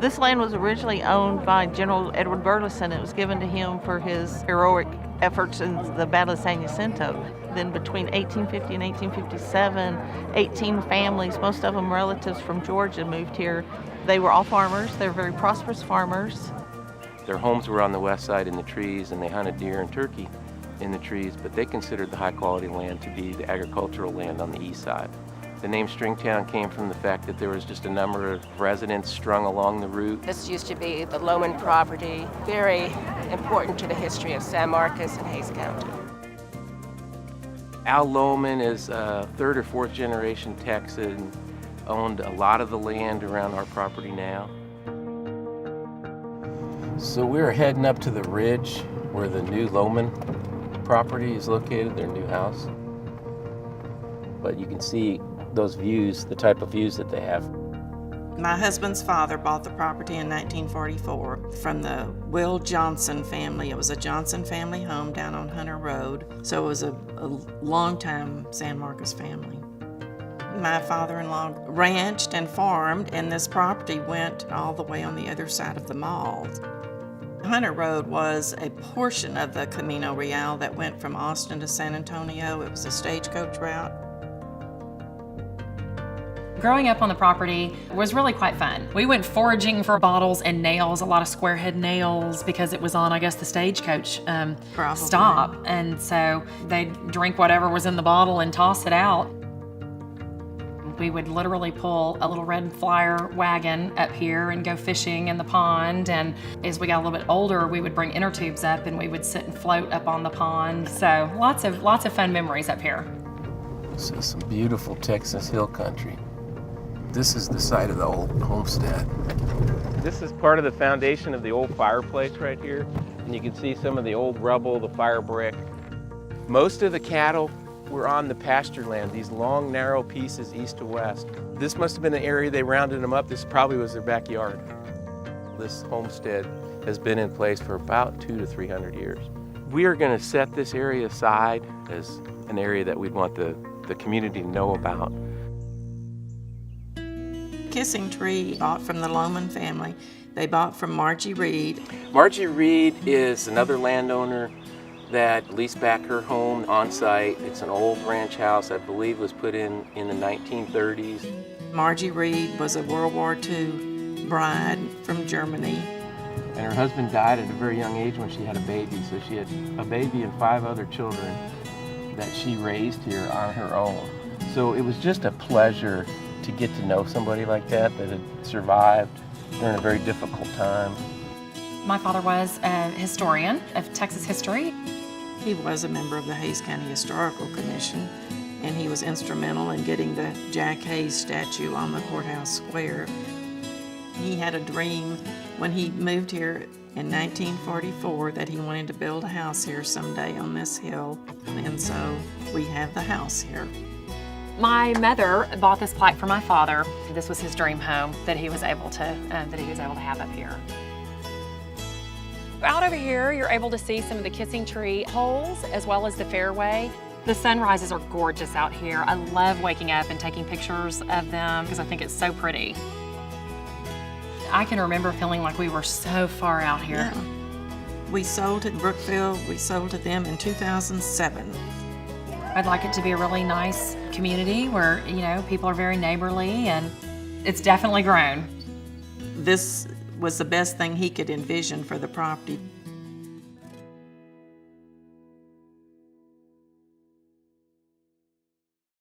This land was originally owned by General Edward Burleson. It was given to him for his heroic efforts in the Battle of San Jacinto. Then between 1850 and 1857, 18 families, most of them relatives from Georgia, moved here. They were all farmers. They were very prosperous farmers. Their homes were on the west side in the trees, and they hunted deer and turkey in the trees, but they considered the high-quality land to be the agricultural land on the east side. The name Stringtown came from the fact that there was just a number of residents strung along the route. This used to be the Lowman property, very important to the history of San Marcos and Hays County. Al Lowman is a third or fourth generation Texan, owned a lot of the land around our property now. So we're heading up to the ridge where the new Lowman property is located, their new house. But you can see those views, the type of views that they have. My husband's father bought the property in 1944 from the Will Johnson family. It was a Johnson family home down on Hunter Road. So it was a long-time San Marcos family. My father-in-law ranched and farmed, and this property went all the way on the other side of the mall. Hunter Road was a portion of the Camino Real that went from Austin to San Antonio. It was a stagecoach route. Growing up on the property was really quite fun. We went foraging for bottles and nails, a lot of square head nails, because it was on, I guess, the stagecoach stop. And so they'd drink whatever was in the bottle and toss it out. We would literally pull a little red flyer wagon up here and go fishing in the pond. And as we got a little bit older, we would bring inner tubes up and we would sit and float up on the pond. So lots of fun memories up here. This is some beautiful Texas hill country. This is the site of the old homestead. This is part of the foundation of the old fireplace right here. And you can see some of the old rubble, the fire brick. Most of the cattle were on the pasture land, these long, narrow pieces east to west. This must have been an area they rounded them up. This probably was their backyard. This homestead has been in place for about 200 to 300 years. We are going to set this area aside as an area that we'd want the community to know about. Kissing Tree bought from the Lowman family. They bought from Margie Reed. Margie Reed is another landowner that leased back her home on site. It's an old ranch house, I believe was put in the 1930s. Margie Reed was a World War II bride from Germany. And her husband died at a very young age when she had a baby, so she had a baby and 5 other children that she raised here on her own. So it was just a pleasure to get to know somebody like that had survived during a very difficult time. My father was a historian of Texas history. He was a member of the Hays County Historical Commission, and he was instrumental in getting the Jack Hayes statue on the courthouse square. He had a dream when he moved here in 1944 that he wanted to build a house here someday on this hill, and so we have the house here. My mother bought this plaque for my father. This was his dream home that he was able to have up here. Out over here, you're able to see some of the Kissing Tree holes as well as the fairway. The sunrises are gorgeous out here. I love waking up and taking pictures of them because I think it's so pretty. I can remember feeling like we were so far out here. Yeah. We sold to Brookfield. We sold to them in 2007. I'd like it to be a really nice community where, people are very neighborly, and it's definitely grown. This was the best thing he could envision for the property.